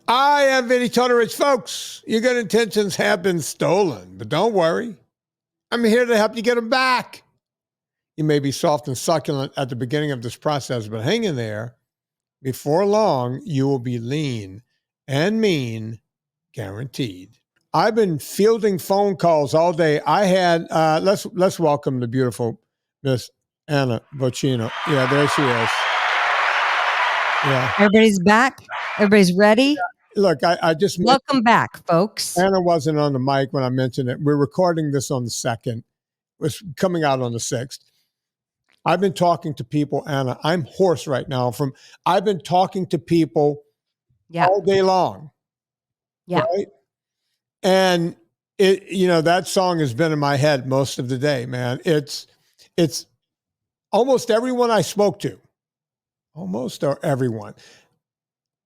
I am Vinnie Tortorich. Folks, your good intentions have been stolen, but don't worry. I'm here to help you get them back. You may be soft and succulent at the beginning of this process, but hang in there. Before long, you will be lean and mean, guaranteed. I've been fielding phone calls all day. I had, let's welcome the beautiful Miss Anna Vocino. Yeah, there she is. Yeah. Everybody's back. Everybody's ready. Look, I just welcome back, folks. Anna wasn't on the mic when I mentioned it. We're recording this on the 2nd. It was coming out on the 6th. I've been talking to people, Anna. I'm hoarse right now. I've been talking to people all day long. Yeah. Right? And that song has been in my head most of the day, man. It's almost everyone I spoke to. Almost or everyone.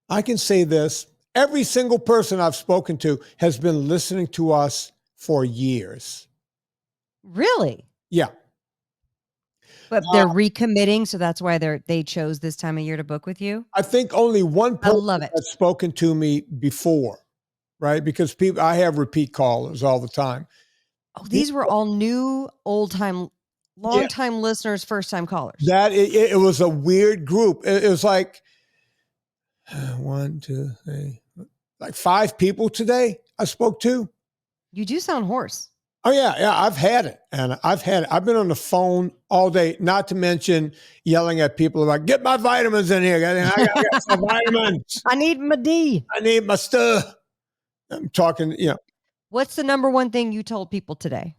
I can say this. Every single person I've spoken to has been listening to us for years. Really? Yeah. But they're recommitting, so that's why they chose this time of year to book with you? I think only one person has spoken to me before, right? Because I have repeat callers all the time. Oh, these were all new, long-time listeners, first-time callers. It was a weird group. It was like 1, 2, 3, like 5 people today I spoke to. You do sound hoarse. Oh, yeah, I've had it, and I've been on the phone all day, not to mention yelling at people like, get my vitamins in here. I got some vitamins. I need my D. I need my stuff. I'm talking, What's the number one thing you told people today?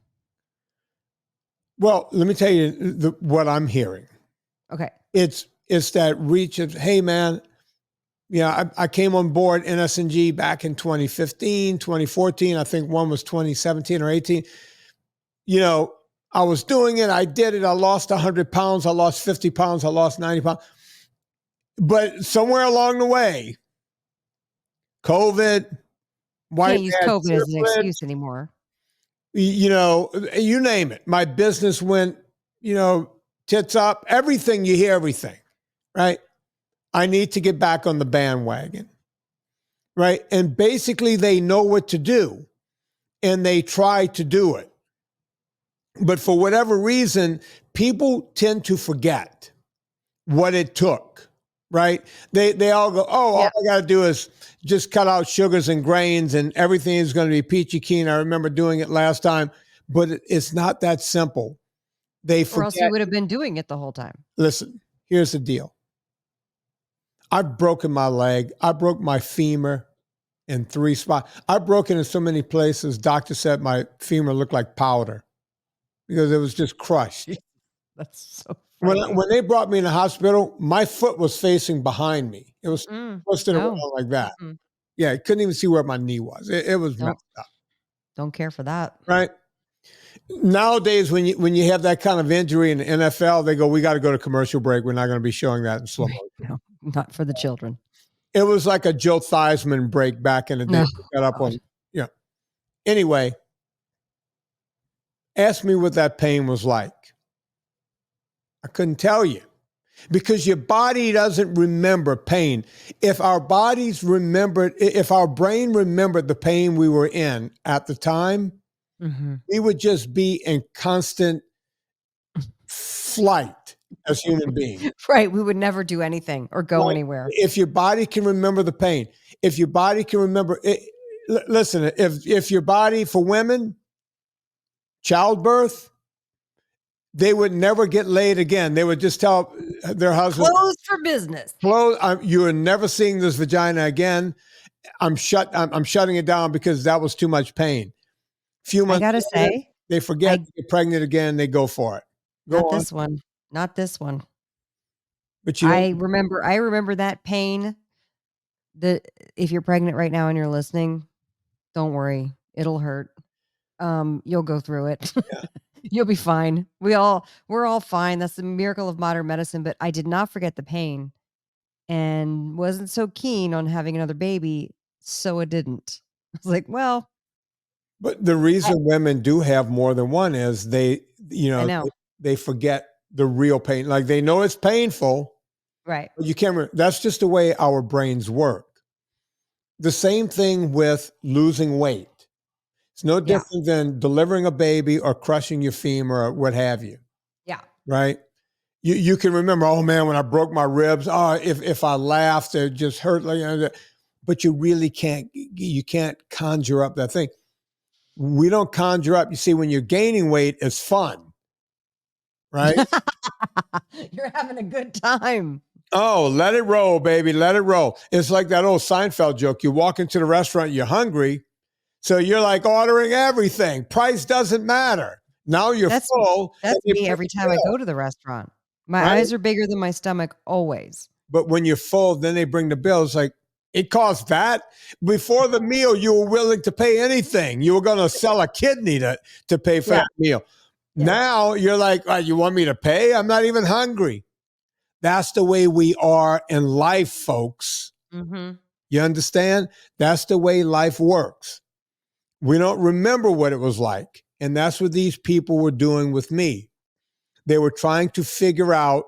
Well, let me tell you what I'm hearing. Okay. It's that reach of, hey, man, I came on board NSNG back in 2015, 2014. I think one was 2017 or 18. I was doing it. I did it. I lost 100 pounds. I lost 50 pounds. I lost 90 pounds. But somewhere along the way, COVID, can't use COVID as an excuse anymore. You name it. My business went, tits up. Everything, you hear everything, right? I need to get back on the bandwagon, right? And basically they know what to do and they try to do it. But for whatever reason, people tend to forget what it took, right? They all go, all I got to do is just cut out sugars and grains and everything is going to be peachy keen. I remember doing it last time, but it's not that simple. They forget. Or else you would have been doing it the whole time. Listen, here's the deal. I've broken my leg. I broke my femur in 3 spots. I broke it in so many places. Doctor said my femur looked like powder because it was just crushed. That's so funny. When they brought me in the hospital, my foot was facing behind me. It was twisted around like that. Mm-hmm. Yeah, I couldn't even see where my knee was. It was messed up. Don't care for that. Right? Nowadays, when you have that kind of injury in the NFL, they go, we got to go to commercial break. We're not going to be showing that in slow motion. No, not for the children. It was like a Joe Theismann break back in the day. Got up on, Anyway, ask me what that pain was like. I couldn't tell you because your body doesn't remember pain. If our brain remembered the pain we were in at the time, we would just be in constant flight as human beings. Right. We would never do anything or go anywhere. If your body can remember the pain, if your body can remember it, listen, if your body, for women, childbirth, they would never get laid again. They would just tell their husband, closed for business. You are never seeing this vagina again. I'm shutting it down because that was too much pain. Few months I gotta say, they forget to get pregnant again. They go for it. Not this one. But I remember that pain. If you're pregnant right now and you're listening, don't worry, it'll hurt. You'll go through it. Yeah. You'll be fine. We're all fine. That's the miracle of modern medicine. But I did not forget the pain, and wasn't so keen on having another baby, so it didn't. I was like, well. But the reason women do have more than one is they forget the real pain. Like they know it's painful. Right. But you can't remember. That's just the way our brains work. The same thing with losing weight. It's no Yeah. different than delivering a baby or crushing your femur or what have you, Yeah. right? You can remember, oh man, when I broke my ribs, oh, if I laughed, it just hurt. But you really can't conjure up that thing. We don't conjure up. You see, when you're gaining weight, it's fun, right? You're having a good time. Oh, let it roll, baby. Let it roll. It's like that old Seinfeld joke. You walk into the restaurant, you're hungry. So you're like ordering everything. Price doesn't matter. Now you're full. That's me every time I go to the restaurant. My eyes are bigger than my stomach always. But when you're full, then they bring the bill. It's like, it costs that. Before the meal, you were willing to pay anything. You were going to sell a kidney to pay for that meal. Yeah. Now you're like, oh, you want me to pay? I'm not even hungry. That's the way we are in life, folks. Mm-hmm. You understand? That's the way life works. We don't remember what it was like. And that's what these people were doing with me. They were trying to figure out,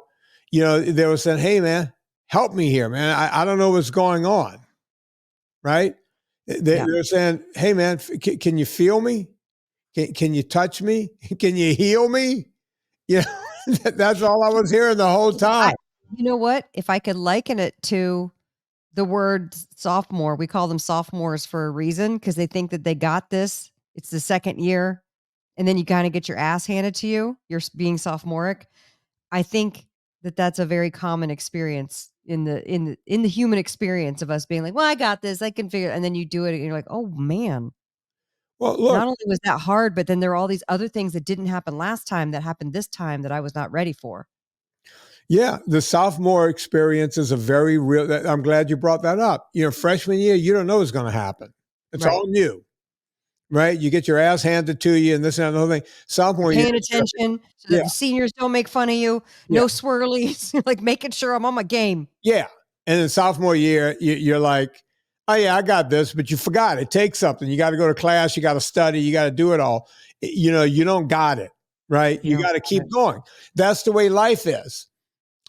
they were saying, hey, man, help me here, man. I don't know what's going on, right? They're saying, hey, man, can you feel me? Can you touch me? Can you heal me? That's all I was hearing the whole time. You know what? If I could liken it to the word sophomore, we call them sophomores for a reason because they think that they got this. It's the second year. And then you kind of get your ass handed to you. You're being sophomoric. I think that that's a very common experience in the human experience of us being like, well, I got this. I can figure it. And then you do it and you're like, oh man. Well, look, not only was that hard, but then there are all these other things that didn't happen last time that happened this time that I was not ready for. Yeah, the sophomore experience is a very real. I'm glad you brought that up. Freshman year, you don't know what's going to happen. It's all new, right? You get your ass handed to you, and this and another thing. Sophomore year, paying attention so that the seniors don't make fun of you. No swirlies, like making sure I'm on my game. Yeah, and then sophomore year, you're like, oh yeah, I got this, but you forgot. It takes something. You got to go to class. You got to study. You got to do it all. You don't got it, right? You got to keep going. That's the way life is.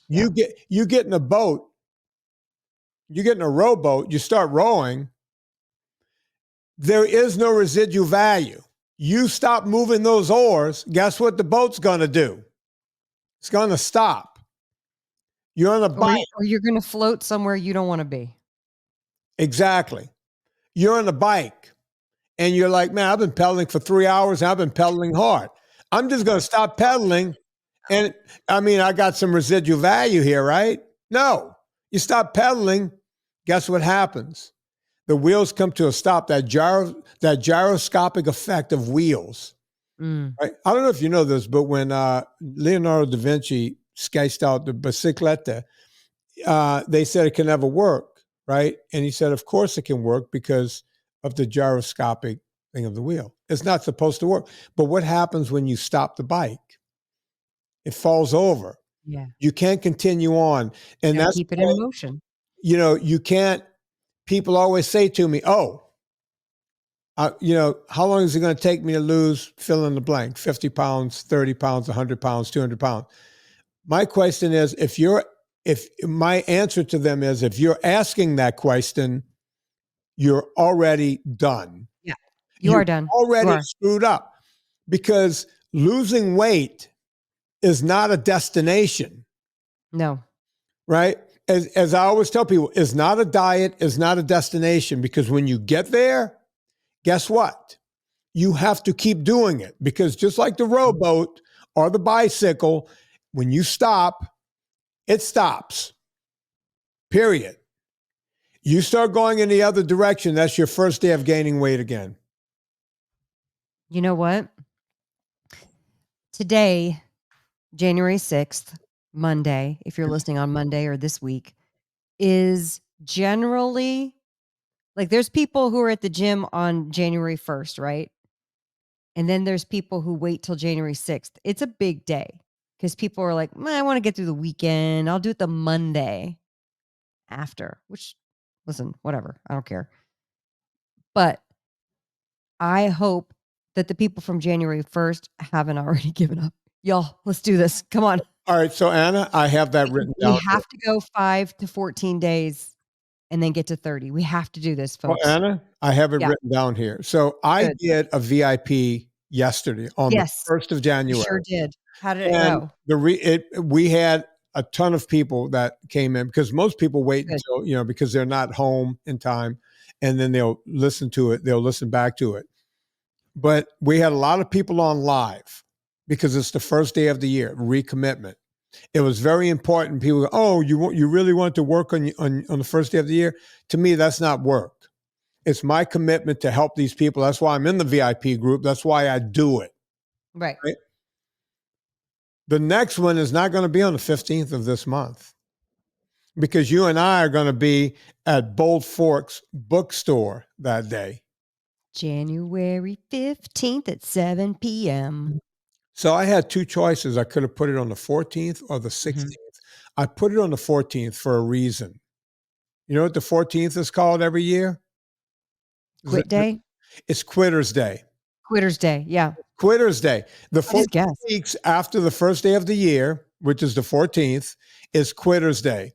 You get in a boat, you get in a rowboat, you start rowing. There is no residual value. You stop moving those oars, guess what the boat's going to do? It's going to stop. You're on a bike. Or you're going to float somewhere you don't want to be. Exactly. You're on a bike and you're like, man, I've been pedaling for 3 hours. And I've been pedaling hard. I'm just going to stop pedaling. And I mean, I got some residual value here, right? No, you stop pedaling. Guess what happens? The wheels come to a stop. That gyroscopic effect of wheels. Right? I don't know if you know this, but when Leonardo da Vinci sketched out the bicicletta, they said it can never work, right? And he said, of course it can work because of the gyroscopic thing of the wheel. It's not supposed to work. But what happens when you stop the bike? It falls over. Yeah. You can't continue on. And that's keep it in motion. You can't, people always say to me, how long is it going to take me to lose fill in the blank? 50 pounds, 30 pounds, 100 pounds, 200 pounds. My question is, my answer to them is, if you're asking that question, you're already done. Yeah. You're done. Already screwed up, because losing weight is not a destination. No. Right? As I always tell people, it's not a diet, it's not a destination, because when you get there, guess what? You have to keep doing it, because just like the rowboat or the bicycle, when you stop, it stops. Period. You start going in the other direction, that's your first day of gaining weight again. You know what? Today, January 6th, Monday, if you're listening on Monday or this week, is generally, like, there's people who are at the gym on January 1st, right? And then there's people who wait till January 6th. It's a big day because people are like, I want to get through the weekend. I'll do it the Monday after, which, listen, whatever. I don't care. But I hope that the people from January 1st haven't already given up. Y'all, let's do this. Come on. All right. So, Anna, I have that written down. We have to go 5 to 14 days and then get to 30. We have to do this, Well, folks. Anna, I have it Yeah. written down here. So I Good. did a VIP yesterday on the Yes, 1st of you January. sure did. How did it And go? we had a ton of people that came in because most people wait Good. until, because they're not home in time, and then they'll listen to it. They'll listen back to it. But we had a lot of people on live because it's the first day of the year, recommitment. It was very important. People go, "Oh, you really want to work on the first day of the year?" To me, that's not work. It's my commitment to help these people. That's why I'm in the VIP group. That's why I do it. Right. Right? The next one is not going to be on the 15th of this month because you and I are going to be at Bold Forks Bookstore that day. January 15th at 7 p.m. So I had two choices. I could have put it on the 14th or the 16th. I put it on the 14th for a reason. You know what the 14th is called every year? Quit day? It's Quitter's Day. Quitter's Day. Yeah. Quitter's Day. The I 4 just guessed. weeks after the first day of the year, which is the 14th, is Quitter's Day.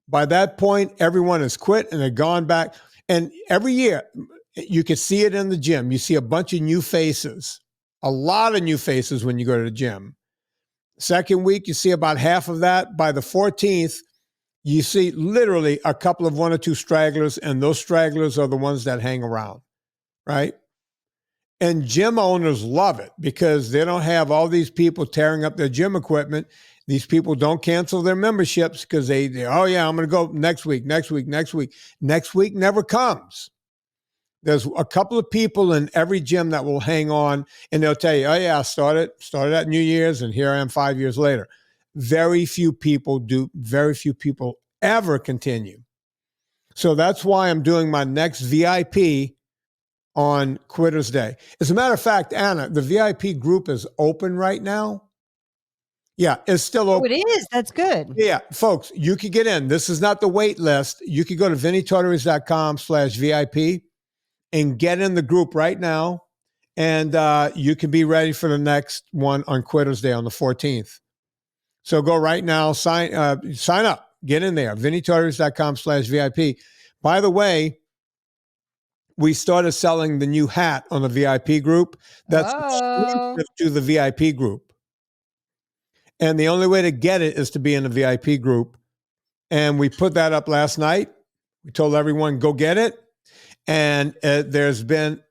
By that point, everyone has quit and they're gone back. And every year, you can see it in the gym. You see a bunch of new faces, a lot of new faces when you go to the gym. Second week, you see about half of that. By the 14th, you see literally a couple of one or two stragglers, and those stragglers are the ones that hang around, right? And gym owners love it because they don't have all these people tearing up their gym equipment. These people don't cancel their memberships because they oh yeah, I'm going to go next week. Next week never comes. There's a couple of people in every gym that will hang on, and they'll tell you, oh yeah, I started at New Year's, and here I am 5 years later. Very few people do. Very few people ever continue. So that's why I'm doing my next VIP on Quitter's Day. As a matter of fact, Anna, the VIP group is open right now. Yeah, it's still open. Oh, it is. That's good. Yeah, folks, you could get in. This is not the wait list. You could go to VinnieTortorich.com/VIP and get in the group right now. And you can be ready for the next one on Quitter's Day on the 14th. So go right now, sign up, get in there, VinnieTortorich.com/VIP. By the way, we started selling the new hat on the VIP group. That's exclusive to the VIP group. And the only way to get it is to be in the VIP group. And we put that up last night. We told everyone, go get it. And there's been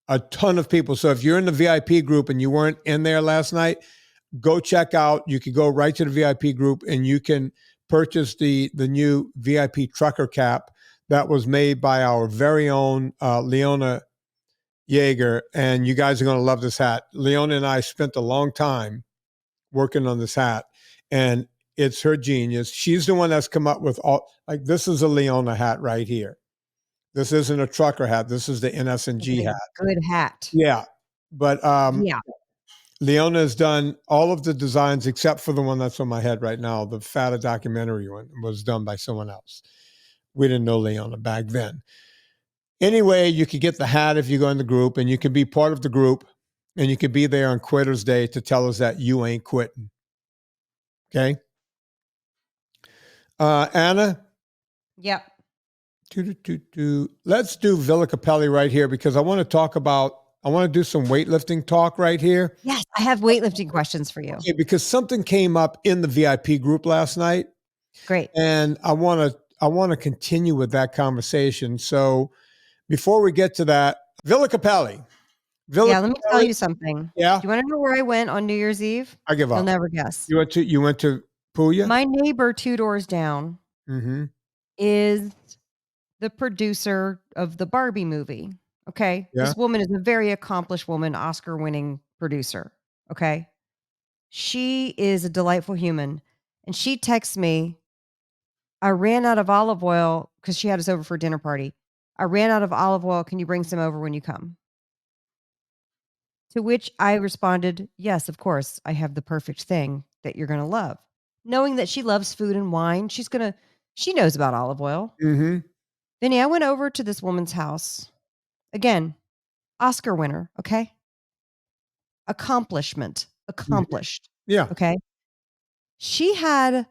a ton of people. So if you're in the VIP group and you weren't in there last night, go check out. You can go right to the VIP group and you can purchase the new VIP trucker cap that was made by our very own Leona Yeager. And you guys are going to love this hat. Leona and I spent a long time working on this hat, and it's her genius. She's the one that's come up with this is a Leona hat right here. This isn't a trucker hat. This is the NSNG hat. Good hat. Yeah. But Leona has done all of the designs except for the one that's on my head right now. The Fata documentary one was done by someone else. We didn't know Leona back then. Anyway, you could get the hat if you go in the group, and you can be part of the group, and you could be there on Quitter's Day to tell us that you ain't quitting. Okay? Anna? Yep. Let's do Villa Capelli right here because I want to do some weightlifting talk right here. Yes, I have weightlifting questions for you. Okay, because something came up in the VIP group last night. Great. And I want to continue with that conversation. So before we get to that, Villa Capelli. Let me tell you something. Yeah. Do you want to know where I went on New Year's Eve? I give up. You'll never guess. You went to Puya? My neighbor 2 doors down is the producer of the Barbie movie. Okay. Yeah. This woman is a very accomplished woman, Oscar-winning producer. Okay. She is a delightful human. And she texts me, I ran out of olive oil because she had us over for a dinner party. I ran out of olive oil. Can you bring some over when you come? To which I responded, yes, of course. I have the perfect thing that you're going to love. Knowing that she loves food and wine, she knows about olive oil. Vinnie, I went over to this woman's house. Again, Oscar winner, okay? Accomplished. Yeah. Okay. She had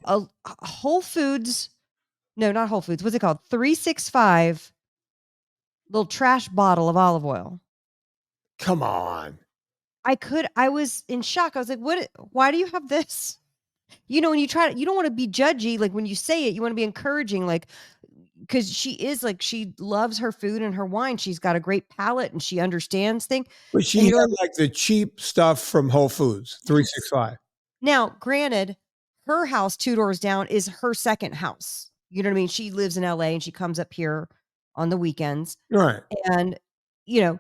a Whole Foods No, not Whole Foods. What's it called? 365 little trash bottle of olive oil. Come on. I was in shock. I was like, why do you have this? You know, when you don't want to be judgy. Like when you say it, you want to be encouraging, like, because she loves her food and her wine. She's got a great palate and she understands things. But she And had you're like, like the cheap stuff from Whole Foods, 365. now, granted, her house 2 doors down is her second house. You know what I mean? She lives in LA and she comes up here on the weekends. Right. And, you know,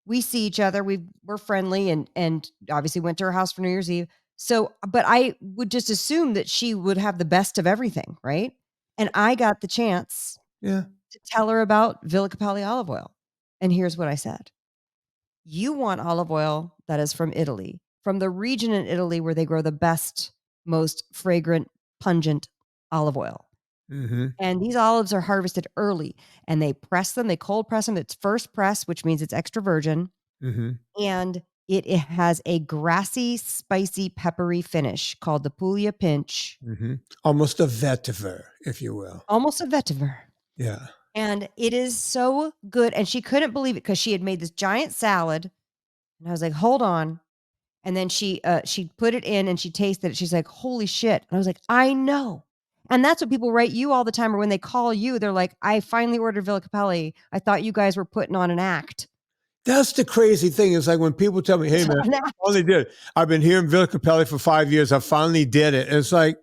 we see each other. We're friendly and obviously went to her house for New Year's Eve. So, but I would just assume that she would have the best of everything, right? And I got the chance Yeah. to tell her about Villa Capelli olive oil. And here's what I said. You want olive oil that is from Italy, from the region in Italy where they grow the best, most fragrant, pungent olive oil. Mm-hmm. And these olives are harvested early and they press them, they cold press them. It's first press, which means it's extra virgin. Mm-hmm. And it has a grassy, spicy, peppery finish called the Puglia Pinch. Mm-hmm. Almost a vetiver, if you will. Almost a vetiver. Yeah. And it is so good. And she couldn't believe it because she had made this giant salad. And I was like, hold on. And then she put it in and she tasted it. She's like, holy shit. And I was like, I know. And that's what people write you all the time. Or when they call you, they're like, I finally ordered Villa Capelli. I thought you guys were putting on an act. That's the crazy thing. Is like when people tell me, hey, man, I finally did it. I've been here in Villa Capelli for 5 years. I finally did it. It's like,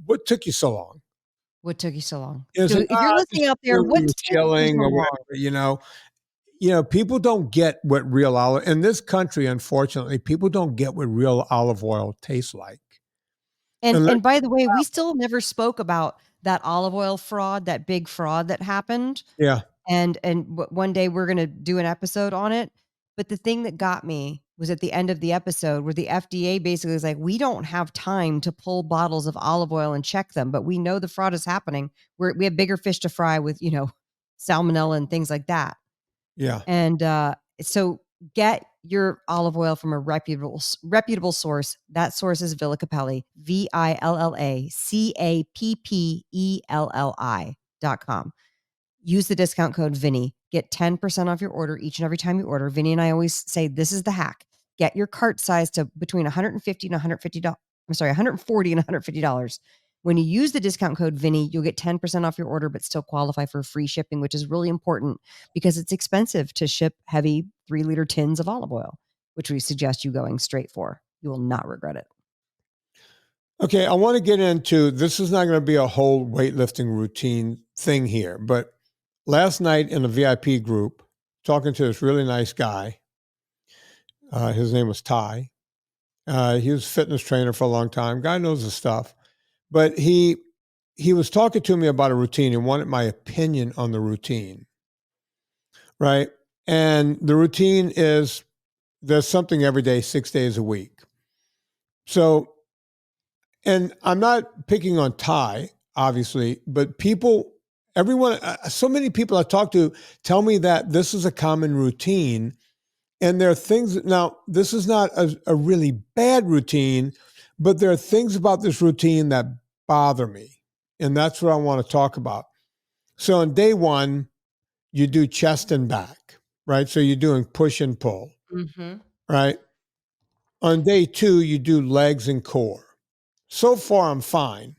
what took you so long? What took you so long? It's So like, if you're listening out there, what's chilling or whatever, you know, people don't get what real olive in this country. Unfortunately, people don't get what real olive oil tastes like. And by the way, we still never spoke about that olive oil fraud, that big fraud that happened. Yeah. And one day we're going to do an episode on it. But the thing that got me was at the end of the episode where the FDA basically is like, we don't have time to pull bottles of olive oil and check them, but we know the fraud is happening. We have bigger fish to fry with, you know, salmonella and things like that. Yeah. And so get your olive oil from a reputable source. That source is Villa Capelli, VillaCappelli.com. Use the discount code Vinnie. Get 10% off your order each and every time you order. Vinnie and I always say this is the hack. Get your cart size to between $150 and $150. I'm sorry, $140 and $150. When you use the discount code Vinnie, you'll get 10% off your order, but still qualify for free shipping, which is really important because it's expensive to ship heavy 3-liter tins of olive oil, which we suggest you going straight for. You will not regret it. Okay, I want to get into this. Is not going to be a whole weightlifting routine thing here, but last night in a VIP group, talking to this really nice guy. His name was Ty. He was a fitness trainer for a long time. Guy knows his stuff. But he was talking to me about a routine and wanted my opinion on the routine, right? And the routine is there's something every day, 6 days a week. So, and I'm not picking on Ty, obviously, but everyone, so many people I talk to tell me that this is a common routine. And there are things, now, this is not a really bad routine, but there are things about this routine that bother me. And that's what I want to talk about. So on day one, you do chest and back, right? So you're doing push and pull, right? On day two, you do legs and core. So far, I'm fine.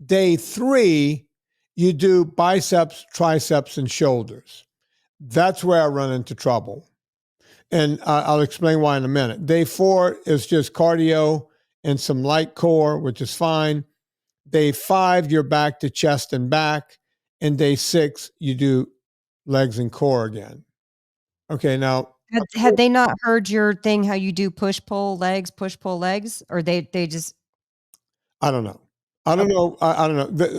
Day three, you do biceps, triceps, and shoulders. That's where I run into trouble. And I'll explain why in a minute. Day four is just cardio and some light core, which is fine. Day five, you're back to chest and back. And day six, you do legs and core again. Okay, now. Had they not heard your thing, how you do push, pull, legs, or they just. I don't know. I don't know.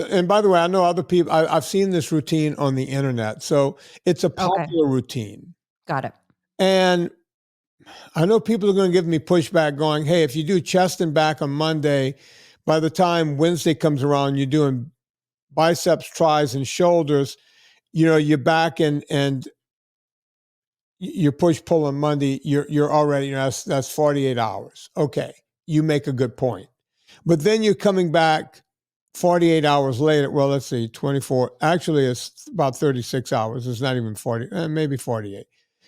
And by the way, I know other people, I've seen this routine on the internet. So it's a popular routine. Got it. And I know people are going to give me pushback going, hey, if you do chest and back on Monday, by the time Wednesday comes around, you're doing biceps, tries, and shoulders, you know, you're back and you push pull on Monday, you're already, you know, that's 48 hours. Okay. You make a good point. But then you're coming back 48 hours later, well, let's see, 24, actually it's about 36 hours. It's not even 40, maybe 48.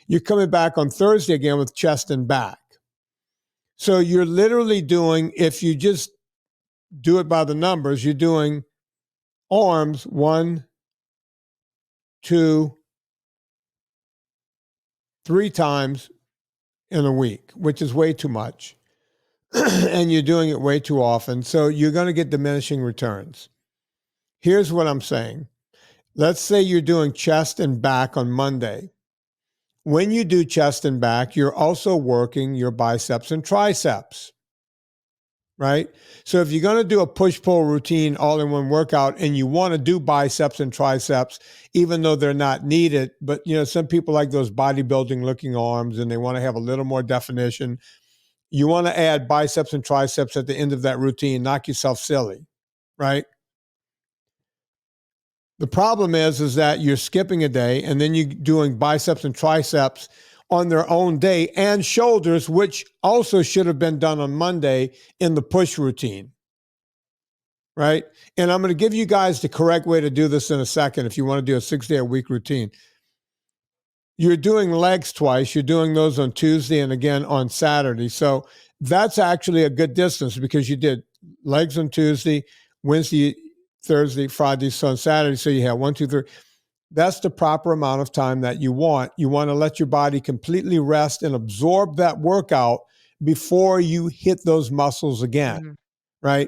You're coming back on Thursday again with chest and back. So you're literally doing, if you just do it by the numbers, you're doing arms 1, 2, 3 times in a week, which is way too much. And you're doing it way too often. So you're going to get diminishing returns. Here's what I'm saying. Let's say you're doing chest and back on Monday. When you do chest and back, you're also working your biceps and triceps, right? So if you're going to do a push-pull routine all-in-one workout and you want to do biceps and triceps, even though they're not needed, but some people like those bodybuilding-looking arms and they want to have a little more definition. You want to add biceps and triceps at the end of that routine, knock yourself silly, right? The problem is that you're skipping a day and then you're doing biceps and triceps on their own day and shoulders, which also should have been done on Monday in the push routine, right? And I'm going to give you guys the correct way to do this in a second if you want to do a 6-day-a-week routine. You're doing legs twice. You're doing those on Tuesday and again on Saturday. So that's actually a good distance because you did legs on Tuesday, Wednesday, Thursday, Friday, so on Saturday. So you have 1, 2, 3. That's the proper amount of time that you want. You want to let your body completely rest and absorb that workout before you hit those muscles again, right?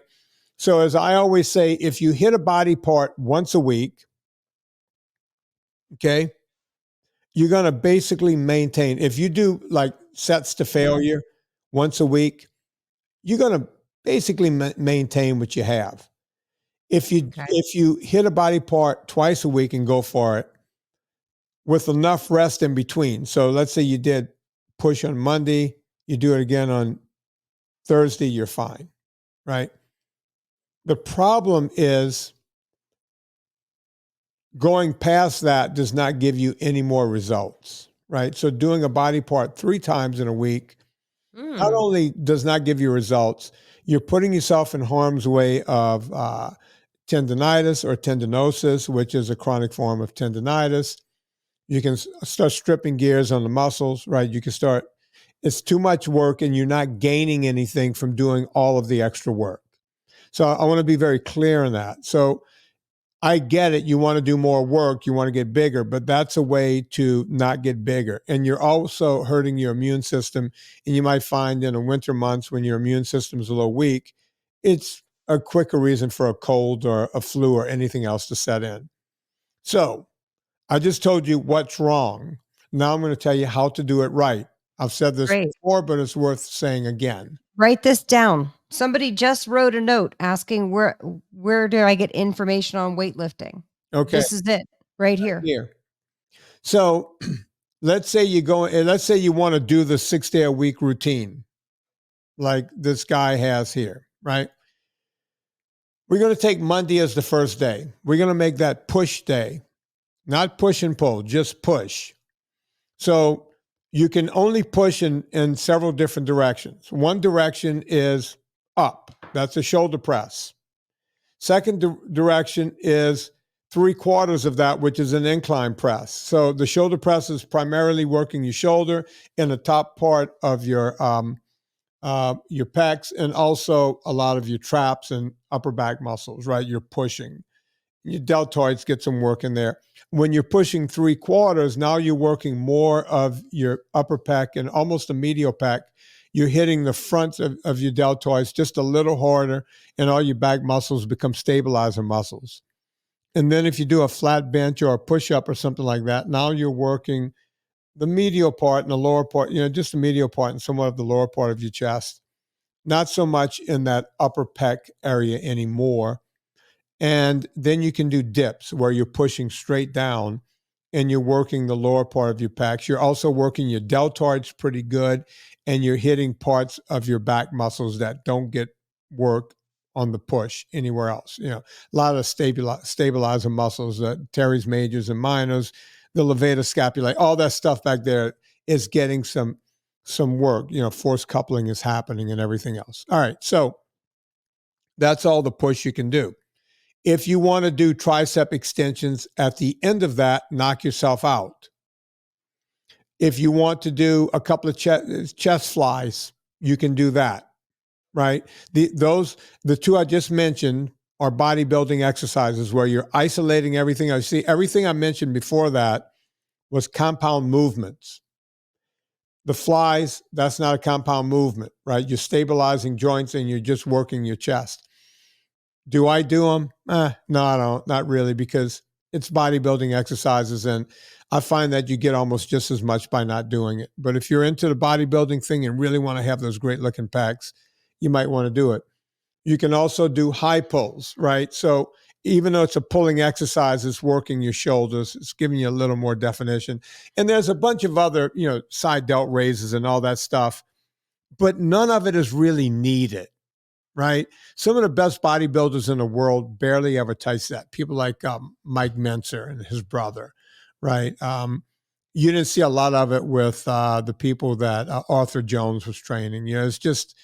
So as I always say, if you hit a body part once a week, okay, you're going to basically maintain. If you do like sets to failure once a week, you're going to basically maintain what you have. If you hit a body part twice a week and go for it with enough rest in between. So let's say you did push on Monday, you do it again on Thursday, you're fine, right? The problem is going past that does not give you any more results, right? So doing a body part 3 times in a week not only does not give you results, you're putting yourself in harm's way of tendinitis or tendinosis, which is a chronic form of tendinitis. You can start stripping gears on the muscles, right? You can start, it's too much work and you're not gaining anything from doing all of the extra work. So I want to be very clear on that. So I get it. You want to do more work. You want to get bigger, but that's a way to not get bigger. And you're also hurting your immune system. And you might find in the winter months when your immune system is a little weak, it's a quicker reason for a cold or a flu or anything else to set in. So I just told you what's wrong. Now I'm going to tell you how to do it right. I've said this before, but it's worth saying again. Write this down. Somebody just wrote a note asking where do I get information on weightlifting? Okay. This is it right here. So let's say you want to do the 6-day-a-week routine like this guy has here, right? We're going to take Monday as the first day. We're going to make that push day, not push and pull, just push. So you can only push in several different directions. One direction is up. That's a shoulder press. Second direction is 3/4 of that, which is an incline press. So the shoulder press is primarily working your shoulder and the top part of your pecs and also a lot of your traps and upper back muscles, right? You're pushing. Your deltoids get some work in there. When you're pushing 3/4, now you're working more of your upper pec and almost a medial pec. You're hitting the front of your deltoids just a little harder, and all your back muscles become stabilizer muscles. And then if you do a flat bench or a push-up or something like that, now you're working the medial part and the lower part, just the medial part and somewhat of the lower part of your chest. Not so much in that upper pec area anymore. And then you can do dips where you're pushing straight down and you're working the lower part of your pecs. You're also working your deltoids pretty good, and you're hitting parts of your back muscles that don't get work on the push anywhere else. A lot of stabilizer muscles, teres majors and minors, the levator scapulae, all that stuff back there is getting some work. Force coupling is happening and everything else. All right, so that's all the push you can do. If you want to do tricep extensions at the end of that, knock yourself out. If you want to do a couple of chest flies, you can do that, right? The two I just mentioned are bodybuilding exercises where you're isolating everything. I see everything I mentioned before that was compound movements. The flies, that's not a compound movement, right? You're stabilizing joints and you're just working your chest. Do I do them? No, I don't, not really, because it's bodybuilding exercises and I find that you get almost just as much by not doing it. But if you're into the bodybuilding thing and really want to have those great looking pecs, you might want to do it. You can also do high pulls, right? So even though it's a pulling exercise, it's working your shoulders. It's giving you a little more definition. And there's a bunch of other, side delt raises and all that stuff, but none of it is really needed, right? Some of the best bodybuilders in the world barely ever touch that. People like Mike Menser and his brother, right? You didn't see a lot of it with the people that Arthur Jones was training. It's just,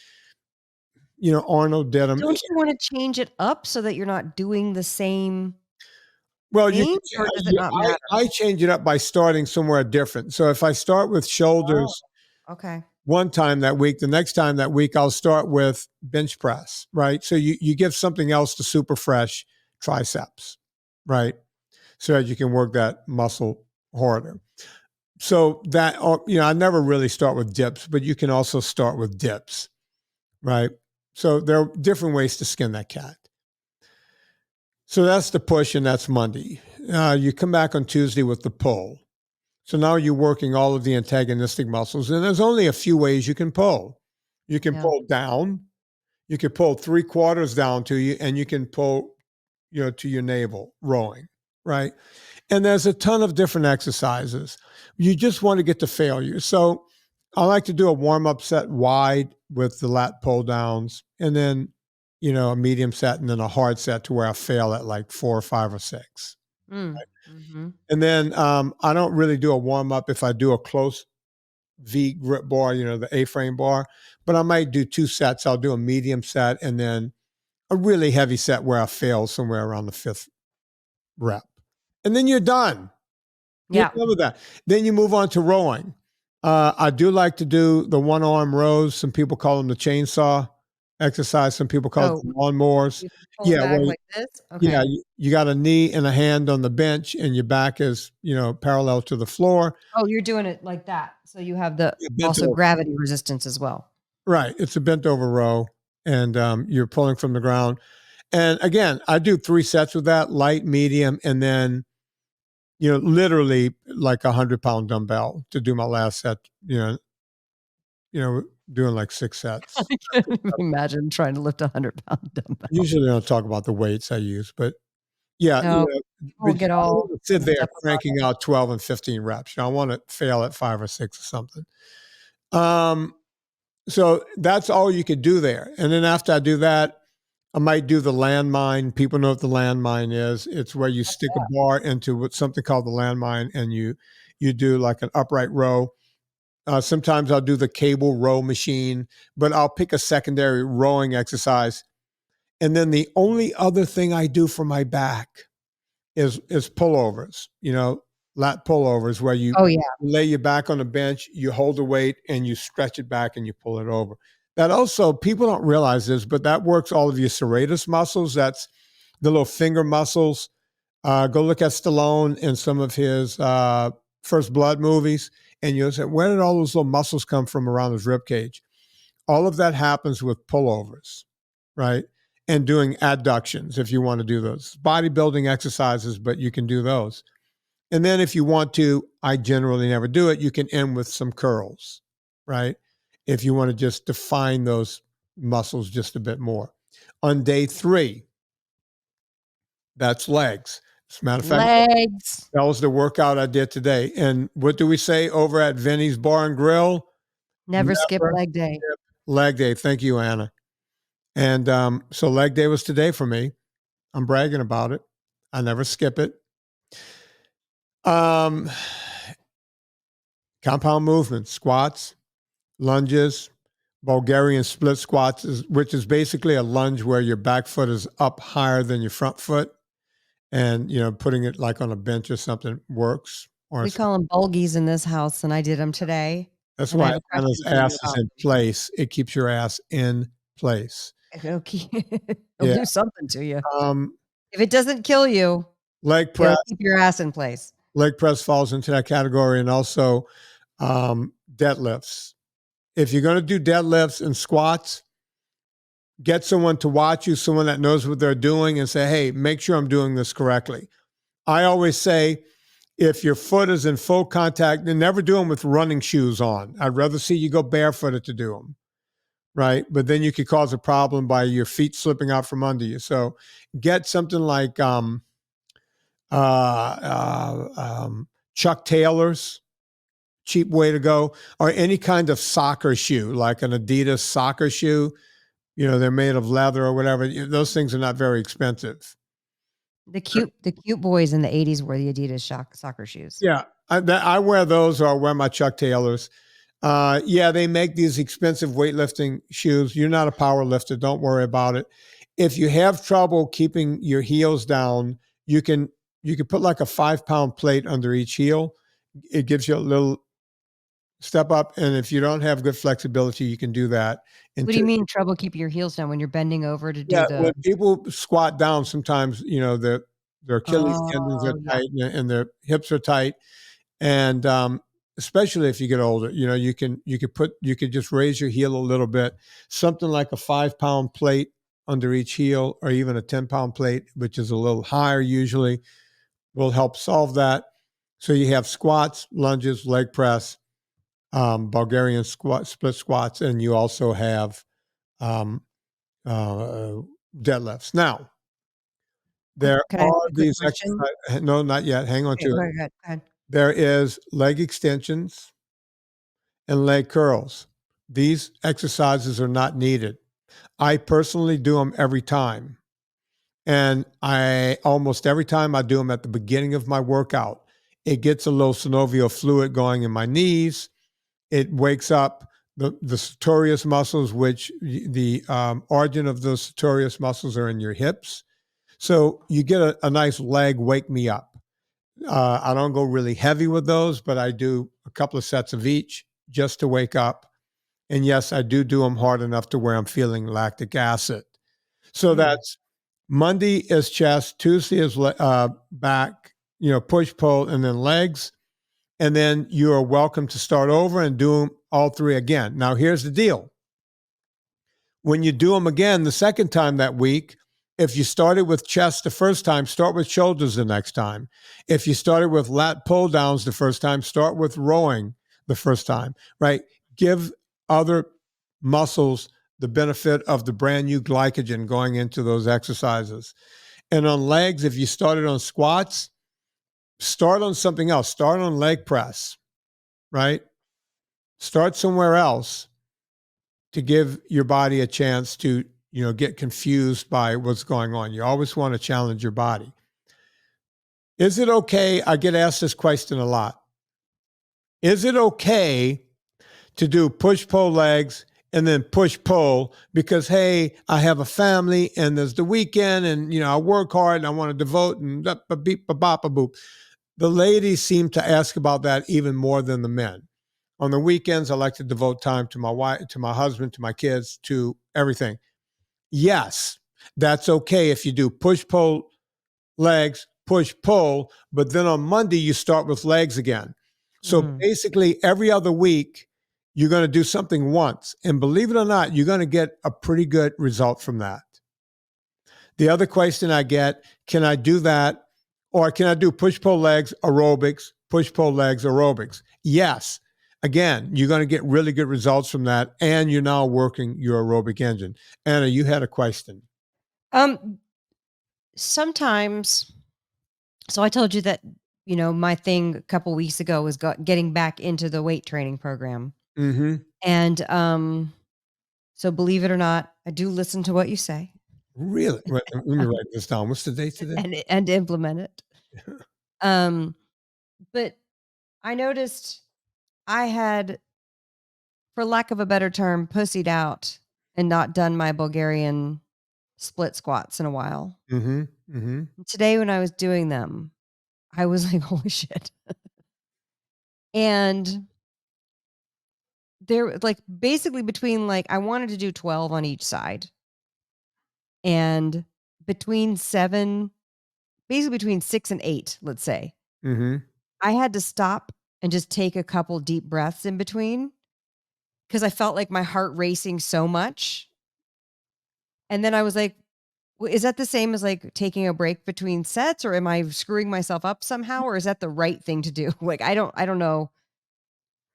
Arnold did them. Don't you want to change it up so that you're not doing the same Well, things, or does it not matter? I change it up by starting somewhere different. So if I start with shoulders Okay. one time that week, the next time that week, I'll start with bench press, right? So you give something else to super fresh triceps, right? So that you can work that muscle harder. So that, I never really start with dips, but you can also start with dips, right? So there are different ways to skin that cat. So that's the push, and that's Monday. You come back on Tuesday with the pull. So now you're working all of the antagonistic muscles, and there's only a few ways you can pull. You can pull down, you can pull 3/4 down to you, and you can pull, to your navel, rowing, right? And there's a ton of different exercises. You just want to get to failure. So I like to do a warm-up set wide with the lat pull downs, and then, a medium set, and then a hard set to where I fail at like 4 or 5 or 6. Right? Mm-hmm. And then I don't really do a warm-up if I do a close V grip bar, the A-frame bar, but I might do 2 sets. I'll do a medium set and then a really heavy set where I fail somewhere around the 5th rep. And then you're done. You're done with that. Then you move on to rowing. I do like to do the one-arm rows. Some people call them the chainsaw exercise. Some people call it lawnmowers. Yeah, back like this. Okay. Yeah, you got a knee and a hand on the bench, and your back is parallel to the floor. Oh, you're doing it like that, so you have the also gravity resistance as well. Right, it's a bent over row, and you're pulling from the ground. And again, I do 3 sets with that: light, medium, and then literally like 100-pound dumbbell to do my last set. Doing like 6 sets. I can't even imagine trying to lift 100-pound dumbbell. Usually, I don't talk about the weights I use, but yeah, people get all sit there cranking out 12 and 15 reps. I want to fail at 5 or 6 or something. So that's all you could do there. And then after I do that, I might do the landmine. People know what the landmine is. It's where you stick a bar into something called the landmine, and you do like an upright row. Sometimes I'll do the cable row machine, but I'll pick a secondary rowing exercise. And then the only other thing I do for my back is pullovers, lat pullovers, where you lay your back on the bench, you hold the weight, and you stretch it back and you pull it over. That also, people don't realize this, but that works all of your serratus muscles. That's the little finger muscles. Go look at Stallone in some of his First Blood movies, and you'll say, where did all those little muscles come from around his rib cage? All of that happens with pullovers, right? And doing adductions if you want to do those. Bodybuilding exercises, but you can do those. And then if you want to, I generally never do it, you can end with some curls, right? If you want to just define those muscles just a bit more. On day 3, that's legs. As a matter of fact, legs. That was the workout I did today. And what do we say over at Vinnie's Bar and Grill? Never skip leg day. Leg day. Thank you, Anna. And so leg day was today for me. I'm bragging about it. I never skip it. Compound movements, squats, lunges, Bulgarian split squats, which is basically a lunge where your back foot is up higher than your front foot. And, putting it like on a bench or something works. Or We call them bulgies in this house, and I did them today. that's And I why have a Anna's question for you ass is about in place. It keeps your ass in place. okay. It'll Yeah. do something to you. Um, If it doesn't kill you, leg press. it'll keep your ass in place. Leg press falls into that category, and also deadlifts. If you're going to do deadlifts and squats, get someone to watch you, someone that knows what they're doing, and say, hey, make sure I'm doing this correctly. I always say, if your foot is in full contact, then never do them with running shoes on. I'd rather see you go barefooted to do them, right? But then you could cause a problem by your feet slipping out from under you. So get something like Chuck Taylor's, cheap way to go, or any kind of soccer shoe, like an Adidas soccer shoe. They're made of leather or whatever. Those things are not very expensive. The cute boys in the 80s wore the Adidas soccer shoes. Yeah, I wear those, or I wear my Chuck Taylors. Yeah, they make these expensive weightlifting shoes. You're not a power lifter. Don't worry about it. If you have trouble keeping your heels down, you can put like a 5-pound plate under each heel. It gives you a little step up. And if you don't have good flexibility, you can do that. What do you mean trouble keeping your heels down when you're bending over to do the? When people squat down, sometimes, their Achilles tendons are tight and their hips are tight. And especially if you get older, you could just raise your heel a little bit, something like a 5-pound plate under each heel, or even a 10-pound plate, which is a little higher usually, will help solve that. So you have squats, lunges, leg press, Bulgarian split squats, and you also have deadlifts. Now, there are these exercises. No, not yet. Hang on to it. Go ahead. There is leg extensions and leg curls. These exercises are not needed. I personally do them every time. And almost every time I do them at the beginning of my workout. It gets a little synovial fluid going in my knees. It wakes up the sartorius muscles, which the origin of those sartorius muscles are in your hips. So you get a nice leg wake me up. I don't go really heavy with those, but I do a couple of sets of each just to wake up. And yes, I do them hard enough to where I'm feeling lactic acid. So that's Monday is chest, Tuesday is back, push, pull, and then legs. And then you are welcome to start over and do them all three again. Now, here's the deal. When you do them again the second time that week, if you started with chest the first time, start with shoulders the next time. If you started with lat pull downs the first time, start with rowing the first time, right? Give other muscles the benefit of the brand new glycogen going into those exercises. And on legs, if you started on squats, start on something else. Start on leg press, right? Start somewhere else to give your body a chance to, get confused by what's going on. You always want to challenge your body. Is it okay? I get asked this question a lot. Is it okay to do push-pull legs and then push-pull because, hey, I have a family and there's the weekend and, I work hard and I want to devote and beep, bop, boop. The ladies seem to ask about that even more than the men. On the weekends, I like to devote time to my wife, to my husband, to my kids, to everything. Yes, that's okay if you do push-pull legs, push-pull, but then on Monday, you start with legs again. So basically, every other week, you're going to do something once. And believe it or not, you're going to get a pretty good result from that. The other question I get, can I do that? Or can I do push-pull legs aerobics, push-pull legs aerobics? Yes. Again, you're going to get really good results from that, and you're now working your aerobic engine. Anna, you had a question. Sometimes, so I told you that, my thing a couple weeks ago was getting back into the weight training program. Mm-hmm. And so believe it or not, I do listen to what you say. Really? Let me write this down. What's the date today? And implement it. But I noticed I had for lack of a better term, pussied out and not done my Bulgarian split squats in a while. Mm-hmm. Mm-hmm. Today when I was doing them, I was like, holy shit. And they're like basically between like, I wanted to do 12 on each side. And between 7, basically between 6 and 8, let's say. Mm-hmm. I had to stop and just take a couple deep breaths in between because I felt like my heart racing so much. And then I was like, is that the same as like taking a break between sets, or am I screwing myself up somehow, or is that the right thing to do? Like, I don't know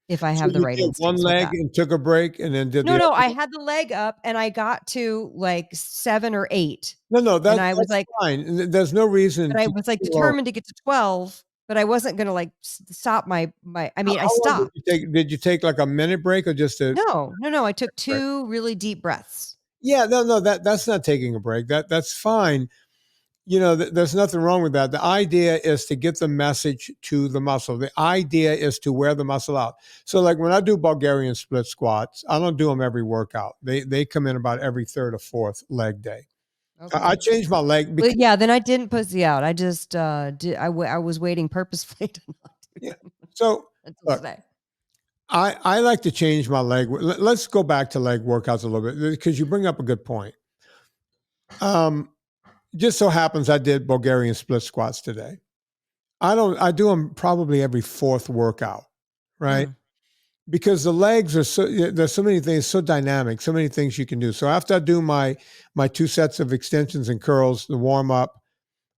if I So have the you right did one instincts with leg that. and took a break and then did the No, other? I had the leg up and I got to like 7 or 8. No, And I was that's like, fine. There's no reason but I to, was like well, determined to get to 12, but I wasn't going to like stop I mean, I how long did stopped. you take? Did you take like a minute break or just a No, I took break? 2 really deep breaths. Yeah, no, that's not taking a break. That's fine. You know, there's nothing wrong with that. The idea is to get the message to the muscle. The idea is to wear the muscle out. So like when I do Bulgarian split squats, I don't do them every workout. They come in about every third or fourth leg day. I Okay. changed my leg Well, because yeah, then I didn't pussy out. I just I was waiting purposefully to not do yeah. them So until look, today. I like to change my leg. Let's go back to leg workouts a little bit because you bring up a good point. Just so happens I did Bulgarian split squats today. I do them probably every fourth workout, right? Mm, Because the legs are there's so many things, so dynamic, so many things you can do. So after I do my 2 sets of extensions and curls, the warm up,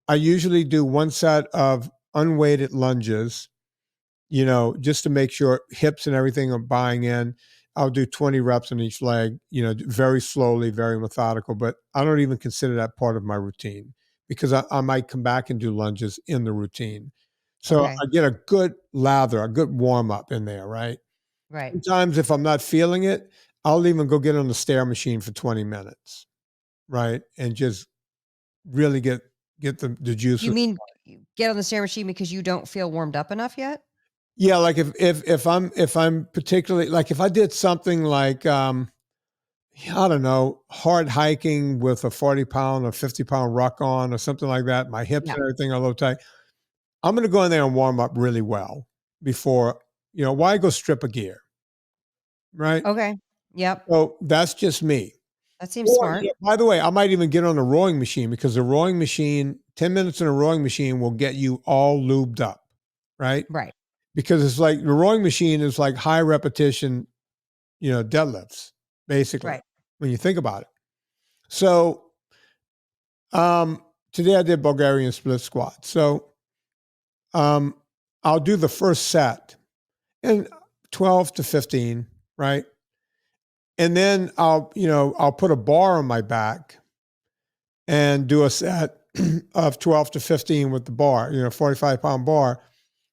I usually do 1 set of unweighted lunges, you know, just to make sure hips and everything are buying in. I'll do 20 reps on each leg, you know, very slowly, very methodical, but I don't even consider that part of my routine because I might come back and do lunges in the routine. So okay. I get a good lather, a good warm up in there, right? Right. Sometimes if I'm not feeling it, I'll even go get on the stair machine for 20 minutes, right? And just really get the You juices. mean get on the stair machine because you don't feel warmed up enough yet? Yeah, like if I'm particularly like if I did something like I don't know, hard hiking with a 40-pound or 50-pound ruck on or something like that, my hips Yeah. and everything are a little tight. I'm gonna go in there and warm up really well before, you know, why go strip a gear, right? Okay. Yep. So that's just me. That seems Or, smart. yeah, by the way, I might even get on the rowing machine because the rowing machine, 10 minutes in a rowing machine will get you all lubed up, right? Right. Because it's like the rowing machine is like high repetition, you know, deadlifts, basically, Right. when you think about it. So today I did Bulgarian split squat. So um, I'll do the first set in 12 to 15, right? And then I'll put a bar on my back and do a set of 12 to 15 with the bar, 45-pound bar.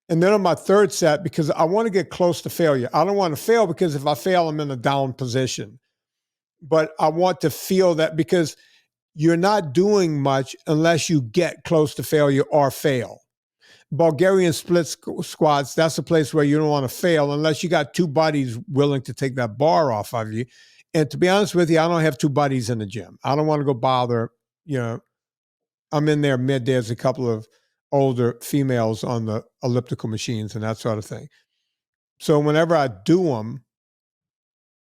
And then on my third set, because I want to get close to failure. I don't want to fail because if I fail, I'm in a down position. But I want to feel that because you're not doing much unless you get close to failure or fail. Bulgarian split squats, that's a place where you don't want to fail unless you got 2 buddies willing to take that bar off of you. And to be honest with you, I don't have 2 buddies in the gym. I don't want to go bother, I'm in there mid, there's a couple of older females on the elliptical machines and that sort of thing. So whenever I do them,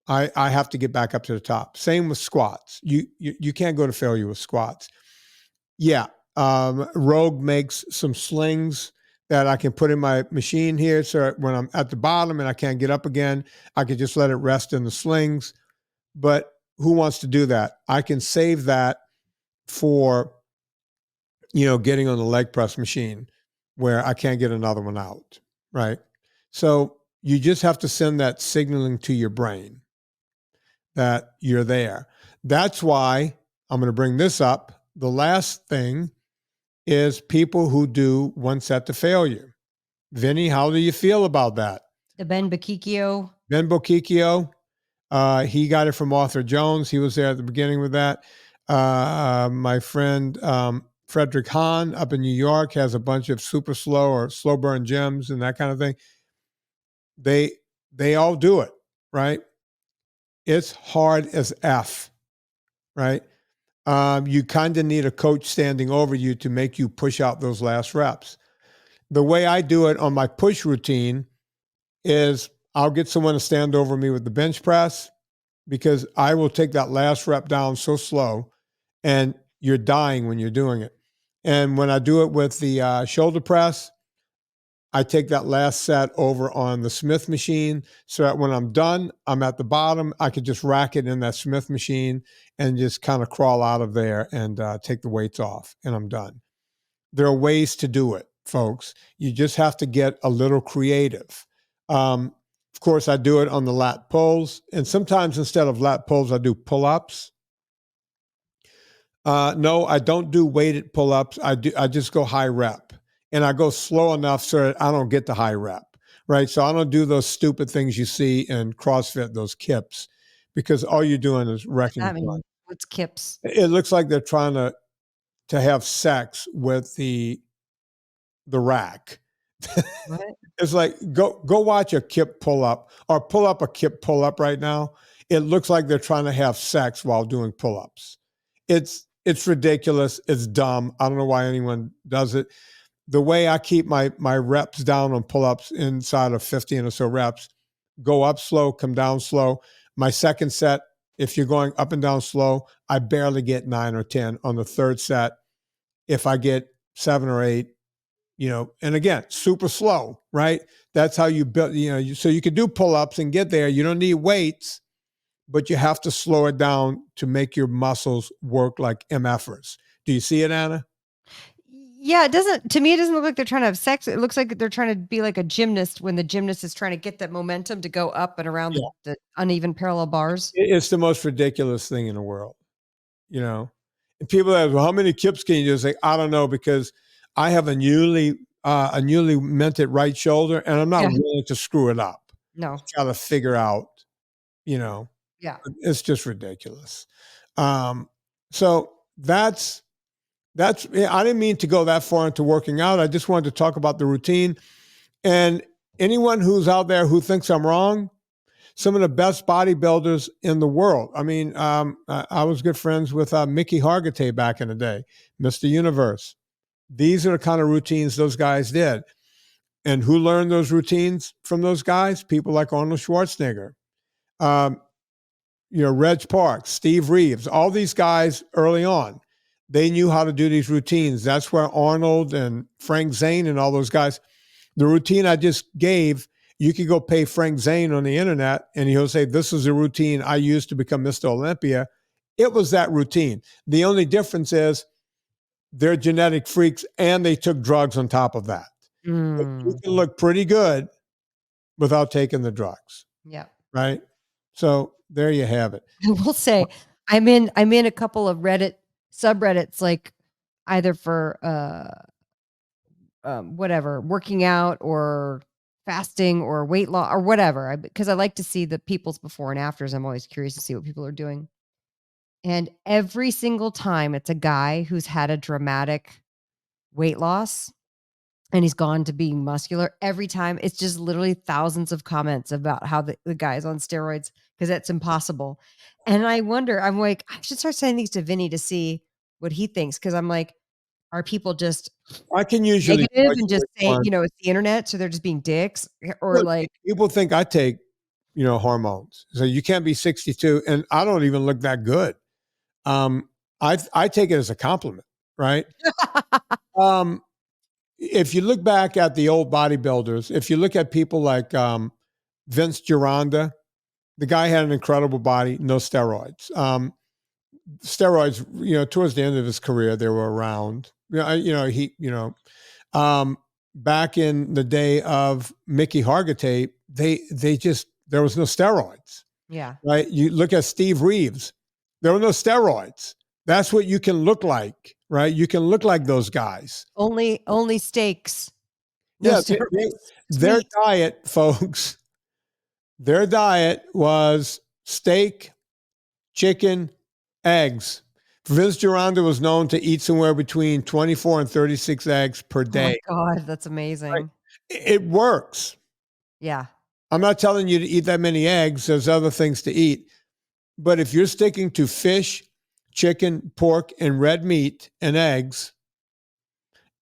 I have to get back up to the top. Same with squats. You can't go to failure with squats. Yeah. Rogue makes some slings that I can put in my machine here. So when I'm at the bottom and I can't get up again, I can just let it rest in the slings. But who wants to do that? I can save that for, getting on the leg press machine where I can't get another one out. Right. So you just have to send that signaling to your brain that you're there. That's why I'm going to bring this up. The last thing is people who do 1 set to failure. Vinnie, how do you feel about that? The Ben Bakikio. Ben Bocchicchio, he got it from Arthur Jones. He was there at the beginning with that. My friend Frederick Hahn up in New York has a bunch of super slow or slow burn gyms and that kind of thing. They all do it, right? It's hard as F, right? You kind of need a coach standing over you to make you push out those last reps. The way I do it on my push routine is I'll get someone to stand over me with the bench press, because I will take that last rep down so slow and you're dying when you're doing it. And when I do it with the shoulder press, I take that last set over on the Smith machine so that when I'm done, I'm at the bottom. I could just rack it in that Smith machine and just kind of crawl out of there and take the weights off, and I'm done. There are ways to do it, folks. You just have to get a little creative. Of course, I do it on the lat pulls, and sometimes instead of lat pulls, I do pull-ups. No, I don't do weighted pull-ups. I just go high rep, and I go slow enough so that I don't get the high rep, right? So I don't do those stupid things you see in CrossFit, those kips, because all you're doing is wrecking. I mean, what's kips? It looks like they're trying to have sex with the rack. What? It's like, go watch a kip pull up, or pull up a kip pull up right now. It looks like they're trying to have sex while doing pull ups. It's ridiculous. It's dumb. I don't know why anyone does it. The way I keep my reps down on pull ups inside of 15 or so reps, go up slow, come down slow. My second set, if you're going up and down slow, I barely get 9 or 10. On the third set, if I get 7 or 8, and again, super slow, right? That's how you build, so you can do pull-ups and get there. You don't need weights, but you have to slow it down to make your muscles work like MFers. Do you see it, Anna? Yeah, to me, it doesn't look like they're trying to have sex. It looks like they're trying to be like a gymnast when the gymnast is trying to get that momentum to go up and around the uneven parallel bars. It's the most ridiculous thing in the world, And people ask, well, how many kips can you do? It's like, I don't know, because I have a newly minted right shoulder, and I'm not willing to screw it up. No. Got to figure out, Yeah. It's just ridiculous. So that's I didn't mean to go that far into working out. I just wanted to talk about the routine. And anyone who's out there who thinks I'm wrong, some of the best bodybuilders in the world. I mean, I was good friends with Mickey Hargitay back in the day, Mr. Universe. These are the kind of routines those guys did. And who learned those routines from those guys? People like Arnold Schwarzenegger, Reg Parks, Steve Reeves, all these guys early on. They knew how to do these routines. That's where Arnold and Frank Zane and all those guys, the routine I just gave, you could go pay Frank Zane on the internet and he'll say, this is a routine I used to become Mr. Olympia. It was that routine. The only difference is they're genetic freaks and they took drugs on top of that. You can look pretty good without taking the drugs. Yeah. Right. So there you have it. I will say I'm in a couple of Reddit subreddits, like either for whatever, working out or fasting or weight loss or whatever, because I like to see the people's before and afters. I'm always curious to see what people are doing. And every single time it's a guy who's had a dramatic weight loss and he's gone to being muscular. Every time it's just literally thousands of comments about how the guy's on steroids because that's impossible. And I wonder, I'm like, I should start sending these to Vinnie to see what he thinks. Cause I'm like, are people just I can usually negative and just saying, it's the internet, so they're just being dicks? Or like people think I take, hormones. So you can't be 62 and I don't even look that good. I take it as a compliment, right? If you look back at the old bodybuilders, if you look at people like Vince Gironda, the guy had an incredible body, no steroids. Steroids, towards the end of his career, they were around. Back in the day of Mickey Hargitay, there was no steroids. Yeah. Right. You look at Steve Reeves, there were no steroids. That's what you can look like, right? You can look like those guys. Only steaks. No their diet, folks, their diet was steak, chicken, eggs. Vince Gironda was known to eat somewhere between 24 and 36 eggs per day. Oh my God, that's amazing. Right? It works. Yeah. I'm not telling you to eat that many eggs. There's other things to eat. But if you're sticking to fish, chicken, pork, and red meat and eggs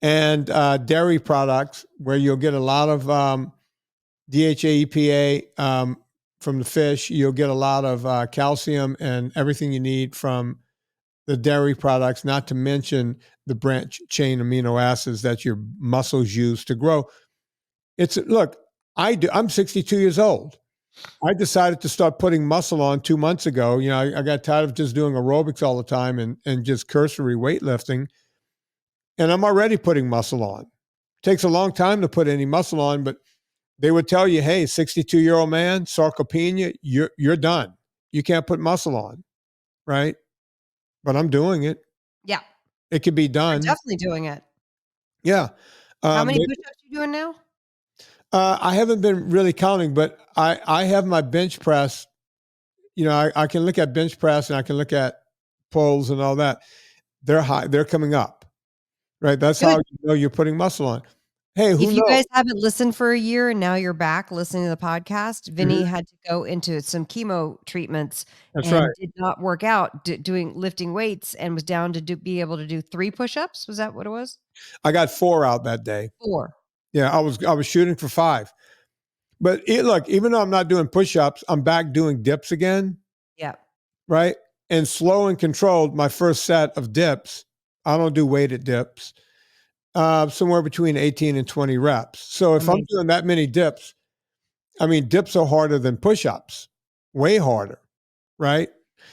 and dairy products, where you'll get a lot of DHA, EPA from the fish, you'll get a lot of calcium and everything you need from the dairy products, not to mention the branch chain amino acids that your muscles use to grow. Look, I'm 62 years old. I decided to start putting muscle on 2 months ago. You know, I got tired of just doing aerobics all the time and just cursory weightlifting. And I'm already putting muscle on. It takes a long time to put any muscle on, but they would tell you, hey, 62-year-old man, sarcopenia, you're done. You can't put muscle on, right? But I'm doing it. Yeah. It could be You're done. definitely doing it. Yeah. How many push-ups are you doing now? I haven't been really counting, but I have my bench press. You know, I can look at bench press and I can look at pulls and all that. They're high. They're coming up, right? That's Good. how you know you're putting muscle on. Hey, who knows? If you guys haven't listened for a year and now you're back listening to the podcast, Vinnie had to go into some chemo treatments. That's and right. Did not work out lifting weights and was down to be able to do 3 push-ups. Was that what it was? I got 4 out that day. 4. Yeah, I was shooting for 5. But look, even though I'm not doing push-ups, I'm back doing dips again. Yeah. Right? And slow and controlled, my first set of dips, I don't do weighted dips, somewhere between 18 and 20 reps. So if I'm doing that many dips, I mean, dips are harder than push-ups, way harder, right?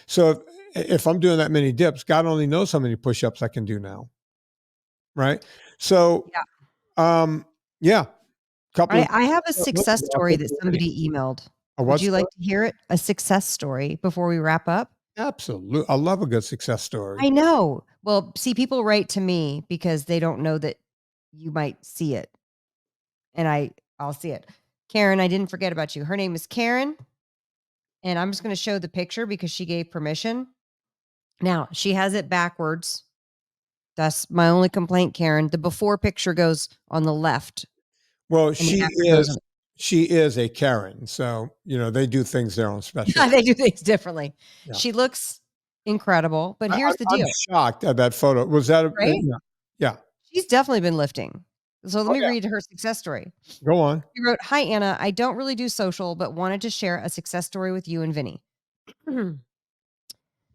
So if I'm doing that many dips, God only knows how many push-ups I can do now, right? So, yeah. I have a success story that somebody emailed. Would you like to hear it? A success story before we wrap up? Absolutely. I love a good success story. I know. Well, see, people write to me because they don't know that you might see it. And I'll see it. Karen, I didn't forget about you. Her name is Karen. And I'm just going to show the picture because she gave permission. Now, she has it backwards. That's my only complaint, Karen. The before picture goes on the left. Well, she is a Karen. So, you know, they do things their own special. Yeah, they do things differently. Yeah. She looks incredible, but here's the deal. I'm shocked at that photo. Was that right? Yeah. She's definitely been lifting. So let me read her success story. Go on. She wrote, "Hi, Anna. I don't really do social, but wanted to share a success story with you and Vinnie.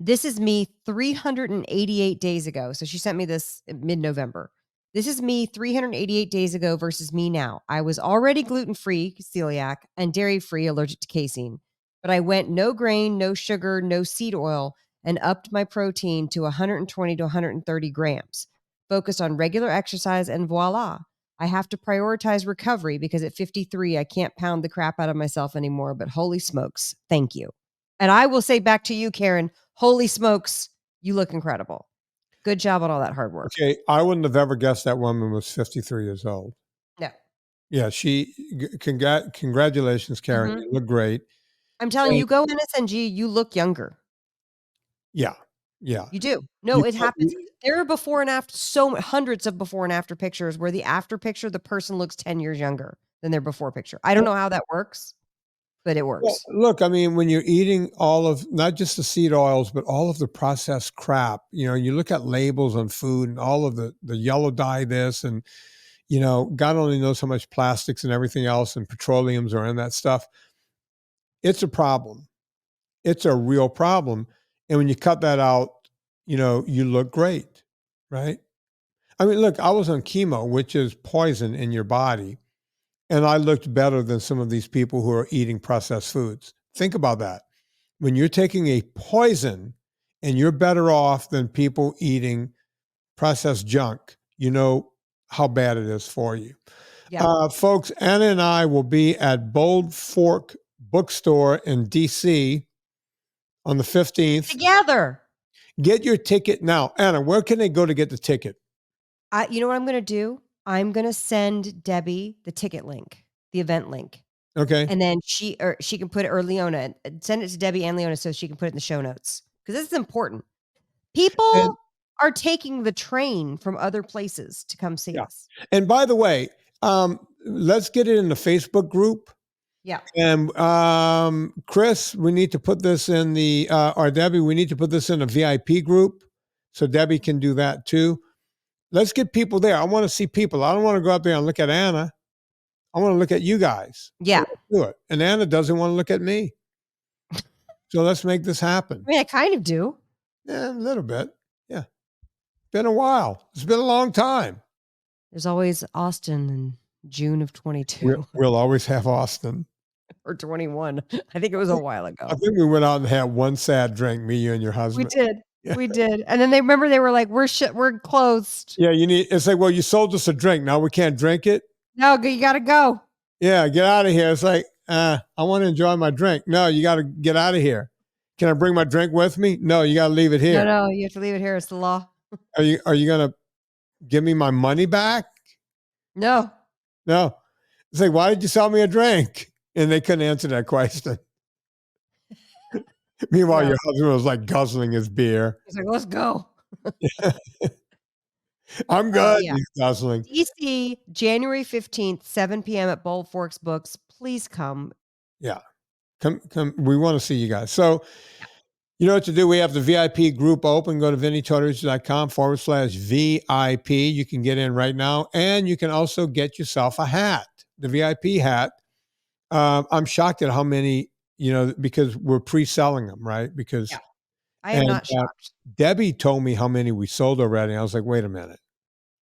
This is me 388 days ago." So she sent me this in mid-November. "This is me 388 days ago versus me now. I was already gluten-free, celiac, and dairy-free, allergic to casein. But I went no grain, no sugar, no seed oil, and upped my protein to 120 to 130 grams. Focused on regular exercise, and voila. I have to prioritize recovery because at 53, I can't pound the crap out of myself anymore, but holy smokes, thank you." And I will say back to you, Karen, holy smokes, you look incredible. Good job on all that hard work. Okay, I wouldn't have ever guessed that woman was 53 years old. No. Yeah, congratulations, Karen. Mm-hmm. You look great. I'm telling you, go NSNG, you look younger. Yeah. Yeah. You do. No, it happens. There are before and after, hundreds of before and after pictures where the after picture, the person looks 10 years younger than their before picture. I don't know how that works, but it works. Well, look, I mean, when you're eating all of, not just the seed oils, but all of the processed crap, you know, you look at labels on food and all of the yellow dye this and, you know, God only knows how much plastics and everything else and petroleums are in that stuff. It's a problem. It's a real problem. And when you cut that out, you know, you look great, right? I mean, look, I was on chemo, which is poison in your body. And I looked better than some of these people who are eating processed foods. Think about that. When you're taking a poison and you're better off than people eating processed junk, you know how bad it is for you. Yeah. Folks, Anna and I will be at Bold Fork Bookstore in DC on the 15th. Together. Get your ticket now. Anna, where can they go to get the ticket? You know what I'm going to do? I'm going to send Debbie the ticket link, the event link. Okay. And then she can put it, or Leona, send it to Debbie and Leona so she can put it in the show notes. Because this is important. People are taking the train from other places to come see us. And by the way, let's get it in the Facebook group. Yeah. And Chris, we need to put this in the, or Debbie, we need to put this in a VIP group so Debbie can do that too. Let's get people there. I want to see people. I don't want to go out there and look at Anna. I want to look at you guys. Yeah. So let's do it. And Anna doesn't want to look at me. So let's make this happen. I mean, I kind of do. Yeah, a little bit. Yeah. Been a while. It's been a long time. There's always Austin in June of 22 We'll always have Austin. or 21. I think it was a while ago. I think we went out and had one sad drink, me, you, and your husband. We did. Yeah. We did. And then they were like, we're closed. Yeah, it's like, well, you sold us a drink. Now we can't drink it. No, you got to go. Yeah, get out of here. It's like, I want to enjoy my drink. No, you got to get out of here. Can I bring my drink with me? No, you got to leave it here. No, you have to leave it here. It's the law. Are you going to give me my money back? No. It's like, why did you sell me a drink? And they couldn't answer that question. Meanwhile, your husband was like guzzling his beer. He's like, let's go. I'm good. He's guzzling. DC, January 15th, 7 p.m. at Bold Forks Books. Please come. Yeah. Come. We want to see you guys. So, you know what to do. We have the VIP group open. Go to VinnieTortorich.com/VIP. You can get in right now. And you can also get yourself a hat, the VIP hat. I'm shocked at how many, because we're pre-selling them, right? Because I am not shocked. Debbie told me how many we sold already. I was like, wait a minute.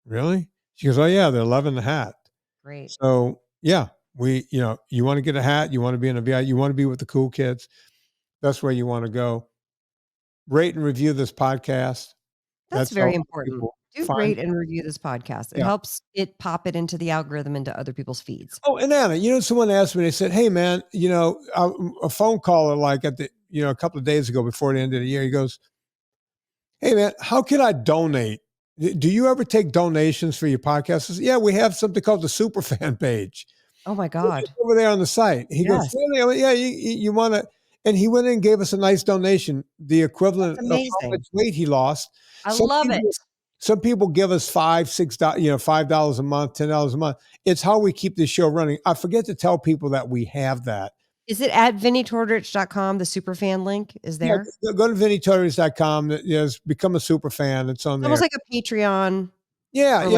Really? She goes, oh yeah, they're loving the hat. Great. So yeah, you want to get a hat, you want to be in a VIP, you want to be with the cool kids. That's where you want to go. Rate and review this podcast. That's very important. Do rate and review this podcast. It helps it pop it into the algorithm into other people's feeds. Oh, and Anna, someone asked me, they said, hey man, a phone caller like at the, a couple of days ago before the end of the year, he goes, hey man, how can I donate? Do you ever take donations for your podcast? I said, yeah, we have something called the super fan page. Oh my God. It's over there on the site. He goes, really? Yeah, you want to, and he went in and gave us a nice donation, the equivalent of how much weight he lost. I love it. Some people give us $5, $6, $5 a month, $10 a month. It's how we keep this show running. I forget to tell people that we have that. Is it at VinnieTortorich.com? The superfan link is there? Yeah, go to VinnieTortorich.com. Become a super fan. It's on there. Almost like a Patreon. Yeah.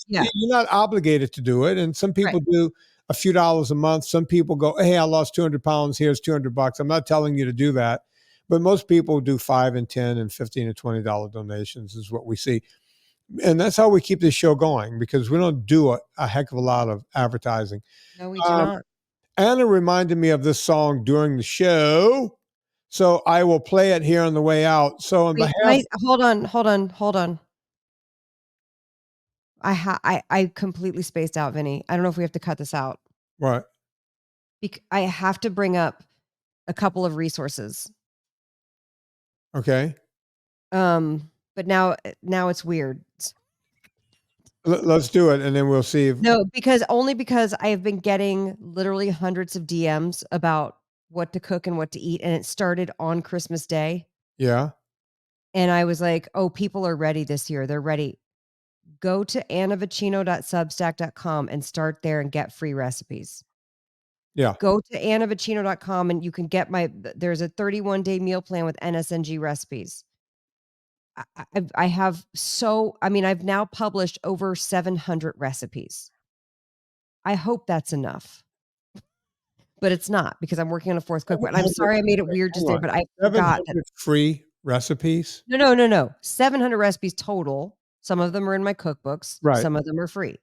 You're not obligated to do it. And some people do a few dollars a month. Some people go, hey, I lost 200 pounds. Here's $200. I'm not telling you to do that. But most people do $5 and $10 and $15 and $20 donations is what we see. And that's how we keep this show going because we don't do a heck of a lot of advertising. No, we do not. Anna reminded me of this song during the show. So I will play it here on the way out. So on behalf... Hold on. I completely spaced out, Vinnie. I don't know if we have to cut this out. What? I have to bring up a couple of resources. Okay. But now it's weird. Let's do it, and then we'll see if... No, because I have been getting literally hundreds of DMs about what to cook and what to eat, and it started on Christmas Day. Yeah. And I was like, oh, people are ready this year. They're ready. Go to annavocino.substack.com and start there and get free recipes. Yeah. Go to annavocino.com and you can get there's a 31-day meal plan with NSNG recipes. I've now published over 700 recipes. I hope that's enough. But it's not because I'm working on a fourth cookbook. I'm sorry I made it weird just there, but I forgot. Free recipes? No. 700 recipes total. Some of them are in my cookbooks. Right. Some of them are free.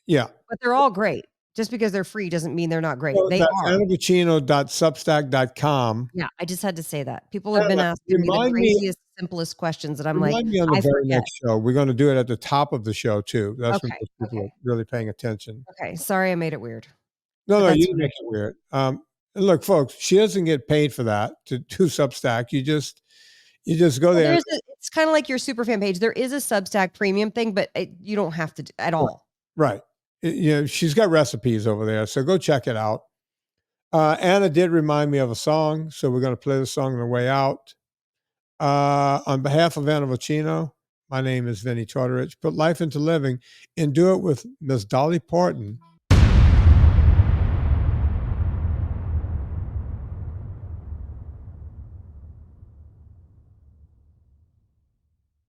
Yeah. But they're all great. Just because they're free doesn't mean they're not great. Well, they that's are. annavocino.substack.com. Yeah, I just had to say that. People have been asking me the craziest, simplest questions that I'm like, on the very next show. We're going to do it at the top of the show too. That's when people are really paying attention. Okay, sorry I made it weird. No, you didn't make it weird. Look, folks, she doesn't get paid for that to do Substack. You just go there. It's kind of like your superfan page. There is a Substack premium thing, but you don't have to at all. Right. She's got recipes over there, so go check it out. Anna did remind me of a song, so we're going to play the song on the way out. On behalf of Anna Vocino, my name is Vinnie Tortorich. Put life into living and do it with Miss Dolly Parton.